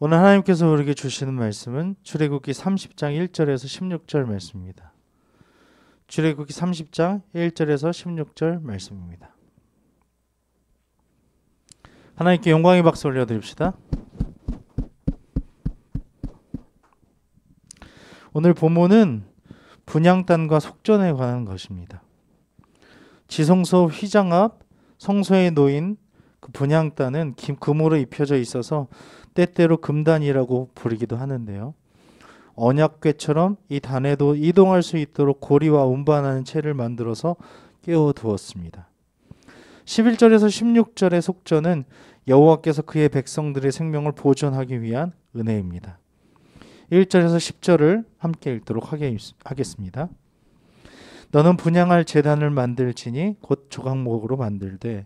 오늘 하나님께서 우리에게 주시는 말씀은 출애굽기 30장 1절에서 16절 말씀입니다. 출애굽기 30장 1절에서 16절 말씀입니다. 하나님께 영광의 박수 올려드립시다. 오늘 본문은 분향단과 속전에 관한 것입니다. 지성소 휘장 앞 성소에 놓인 그 분향단은 금으로 입혀져 있어서 때때로 금단이라고 부르기도 하는데요. 언약궤처럼 이 단에도 이동할 수 있도록 고리와 운반하는 채를 만들어서 끼워두었습니다. 11절에서 16절의 속전은 여호와께서 그의 백성들의 생명을 보존하기 위한 은혜입니다. 1절에서 10절을 함께 읽도록 하겠습니다. 너는 분향할 제단을 만들지니 곧 조각목으로 만들되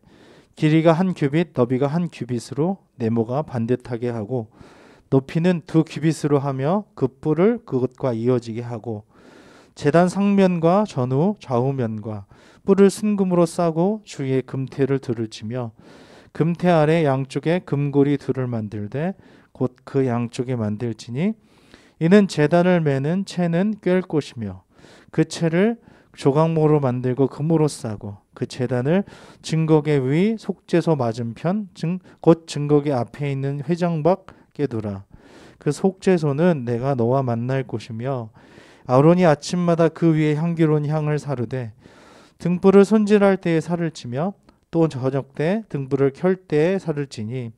길이가 한 규빗, 너비가 한 규빗으로 네모가 반듯하게 하고 높이는 2규빗으로 하며 그 뿔을 그것과 이어지게 하고 제단 상면과 전후 좌우면과 뿔을 순금으로 싸고 주위에 금태를 둘을 치며 금태 아래 양쪽에 금고리 둘을 만들되 곧 그 양쪽에 만들지니 이는 제단을 매는 채는 꿰을 곳이며 그 채를 조각목으로 만들고 금으로 싸고 그 제단을 증거계 위 속죄소 맞은편 곧 증거계 앞에 있는 회장 밖에 두라. 그 속죄소는 내가 너와 만날 곳이며 아론이 아침마다 그 위에 향기로운 향을 사르되 등불을 손질할 때에 살을 치며 또 저녁 때 등불을 켤 때에 살을 치니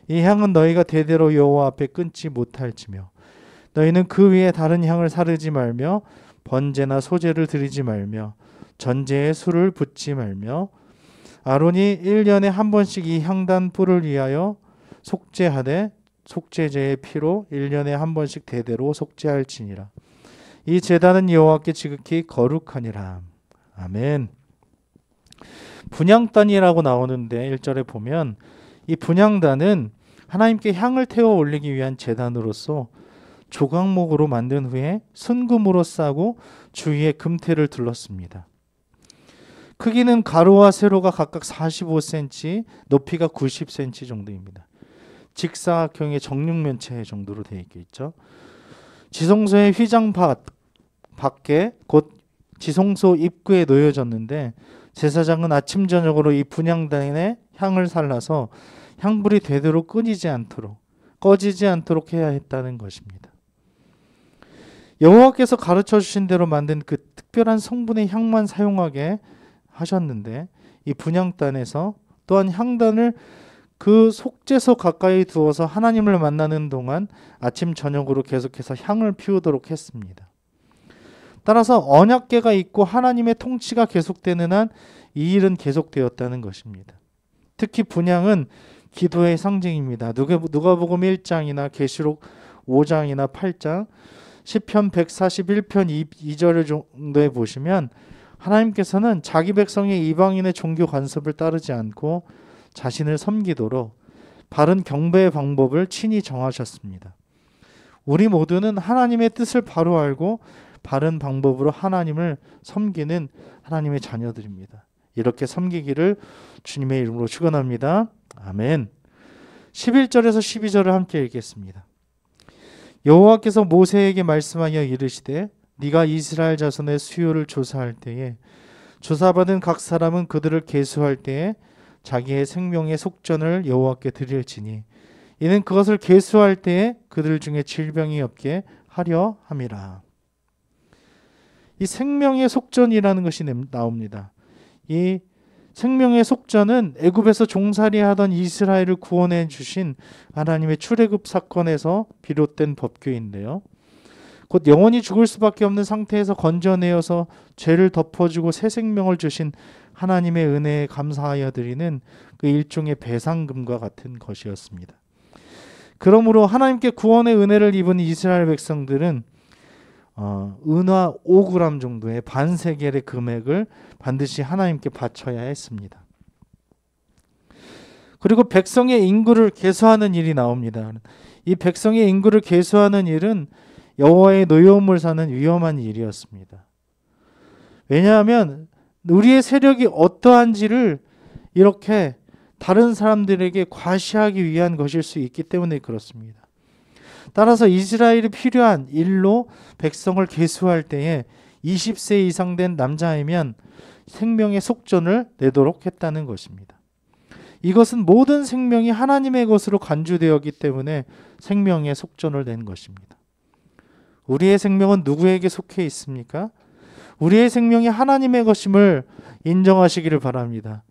이 향은 너희가 대대로 여호와 앞에 끊지 못할지며 너희는 그 위에 다른 향을 사르지 말며 번제나 소제를 드리지 말며 전제에 술을 붓지 말며 아론이 1년에 한 번씩 이 향단 뿔을 위하여 속죄하되 속죄제의 피로 1년에 한 번씩 대대로 속죄할지니라. 이 제단은 여호와께 지극히 거룩하니라. 아멘. 분향단이라고 나오는데 1절에 보면 이 분향단은 하나님께 향을 태워 올리기 위한 제단으로서 조각목으로 만든 후에 순금으로 싸고 주위에 금태를 둘렀습니다. 크기는 가로와 세로가 각각 45cm, 높이가 90cm 정도입니다. 직사각형의 정육면체 정도로 되어 있겠죠. 지성소의 휘장 밖에 곧 지성소 입구에 놓여졌는데 제사장은 아침 저녁으로 이 분향단에 향을 살라서 향불이 되도록 꺼지지 않도록 해야 했다는 것입니다. 여호와께서 가르쳐 주신 대로 만든 그 특별한 성분의 향만 사용하게 하셨는데 이 분향단에서 또한 향단을 그 속죄소 가까이 두어서 하나님을 만나는 동안 아침 저녁으로 계속해서 향을 피우도록 했습니다. 따라서 언약궤가 있고 하나님의 통치가 계속되는 한 이 일은 계속되었다는 것입니다. 특히 분향은 기도의 상징입니다. 누가복음 1장이나 계시록 5장이나 8장 시편 141편 2절 정도에 보시면 하나님께서는 자기 백성의 이방인의 종교 관습을 따르지 않고 자신을 섬기도록 바른 경배의 방법을 친히 정하셨습니다. 우리 모두는 하나님의 뜻을 바로 알고 바른 방법으로 하나님을 섬기는 하나님의 자녀들입니다. 이렇게 섬기기를 주님의 이름으로 축원합니다. 아멘. 11절에서 12절을 함께 읽겠습니다. 여호와께서 모세에게 말씀하여 이르시되 네가 이스라엘 자손의 수요를 조사할 때에 조사받은 각 사람은 그들을 계수할 때에 자기의 생명의 속전을 여호와께 드릴지니 이는 그것을 계수할 때에 그들 중에 질병이 없게 하려 함이라. 이 생명의 속전이라는 것이 나옵니다. 이 생명의 속전은 애굽에서 종살이하던 이스라엘을 구원해 주신 하나님의 출애굽 사건에서 비롯된 법규인데요. 곧 영원히 죽을 수밖에 없는 상태에서 건져내어서 죄를 덮어주고 새 생명을 주신 하나님의 은혜에 감사하여 드리는 그 일종의 배상금과 같은 것이었습니다. 그러므로 하나님께 구원의 은혜를 입은 이스라엘 백성들은 은화 5g 정도의 반세겔의 금액을 반드시 하나님께 바쳐야 했습니다. 그리고 백성의 인구를 계수하는 일이 나옵니다. 이 백성의 인구를 계수하는 일은 여호와의 노여움을 사는 위험한 일이었습니다. 왜냐하면 우리의 세력이 어떠한지를 이렇게 다른 사람들에게 과시하기 위한 것일 수 있기 때문에 그렇습니다. 따라서 이스라엘이 필요한 일로 백성을 계수할 때에 20세 이상 된 남자이면 생명의 속전을 내도록 했다는 것입니다. 이것은 모든 생명이 하나님의 것으로 간주되었기 때문에 생명의 속전을 낸 것입니다. 우리의 생명은 누구에게 속해 있습니까? 우리의 생명이 하나님의 것임을 인정하시기를 바랍니다.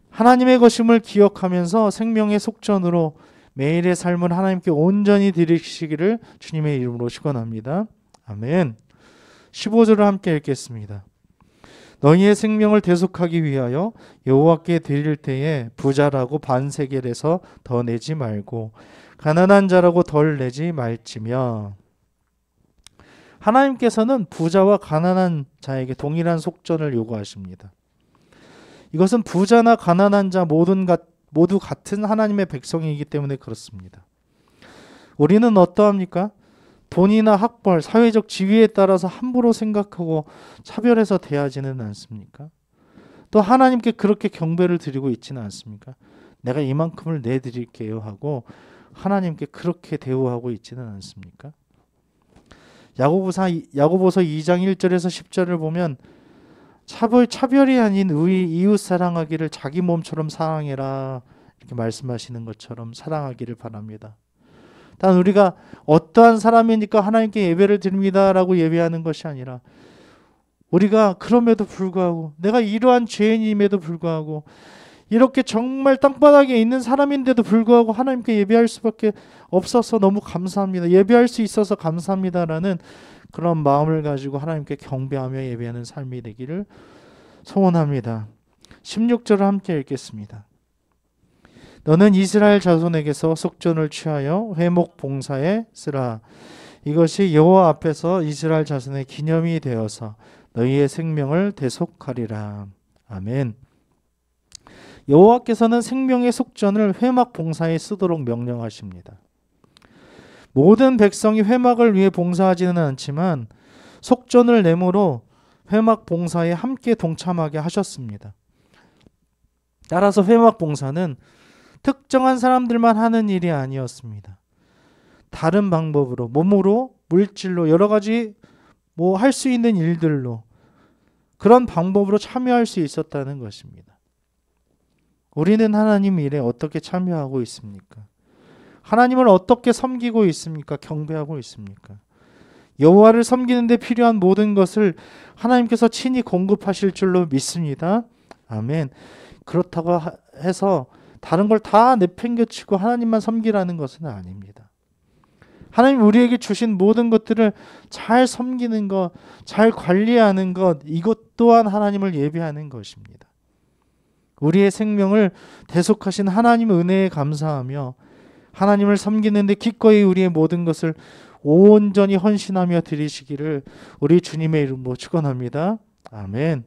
하나님의 것임을 기억하면서 생명의 속전으로 매일의 삶을 하나님께 온전히 드리시기를 주님의 이름으로 축원합니다. 아멘. 15절을 함께 읽겠습니다. 너희의 생명을 대속하기 위하여 여호와께 드릴 때에 부자라고 반세겔에서 더 내지 말고 가난한 자라고 덜 내지 말지며. 하나님께서는 부자와 가난한 자에게 동일한 속전을 요구하십니다. 이것은 부자나 가난한 자 모두 같은 하나님의 백성이기 때문에 그렇습니다. 우리는 어떠합니까? 돈이나 학벌, 사회적 지위에 따라서 함부로 생각하고 차별해서 대하지는 않습니까? 또 하나님께 그렇게 경배를 드리고 있지는 않습니까? 내가 이만큼을 내드릴게요 하고 하나님께 그렇게 대우하고 있지는 않습니까? 야고보서 2장 1절에서 10절을 보면 차별이 아닌 이웃 사랑하기를 자기 몸처럼 사랑해라 이렇게 말씀하시는 것처럼 사랑하기를 바랍니다. 단 우리가 어떠한 사람이니까 하나님께 예배를 드립니다라고 예배하는 것이 아니라 우리가 그럼에도 불구하고 내가 이러한 죄인임에도 불구하고 이렇게 정말 땅바닥에 있는 사람인데도 불구하고 하나님께 예배할 수밖에 없어서 너무 감사합니다. 예배할 수 있어서 감사합니다라는 그런 마음을 가지고 하나님께 경배하며 예배하는 삶이 되기를 소원합니다. 16절을 함께 읽겠습니다. 너는 이스라엘 자손에게서 속전을 취하여 회목 봉사에 쓰라. 이것이 여호와 앞에서 이스라엘 자손의 기념이 되어서 너희의 생명을 대속하리라. 아멘. 여호와께서는 생명의 속전을 회막 봉사에 쓰도록 명령하십니다. 모든 백성이 회막을 위해 봉사하지는 않지만 속전을 내므로 회막 봉사에 함께 동참하게 하셨습니다. 따라서 회막 봉사는 특정한 사람들만 하는 일이 아니었습니다. 다른 방법으로 몸으로 물질로 여러 가지 할 수 있는 일들로 그런 방법으로 참여할 수 있었다는 것입니다. 우리는 하나님 일에 어떻게 참여하고 있습니까? 하나님을 어떻게 섬기고 있습니까? 경배하고 있습니까? 여호와를 섬기는 데 필요한 모든 것을 하나님께서 친히 공급하실 줄로 믿습니다. 아멘. 그렇다고 해서 다른 걸 다 내팽개치고 하나님만 섬기라는 것은 아닙니다. 하나님 우리에게 주신 모든 것들을 잘 섬기는 것, 잘 관리하는 것, 이것 또한 하나님을 예배하는 것입니다. 우리의 생명을 대속하신 하나님 은혜에 감사하며 하나님을 섬기는 데 기꺼이 우리의 모든 것을 온전히 헌신하며 드리시기를 우리 주님의 이름으로 축원합니다. 아멘.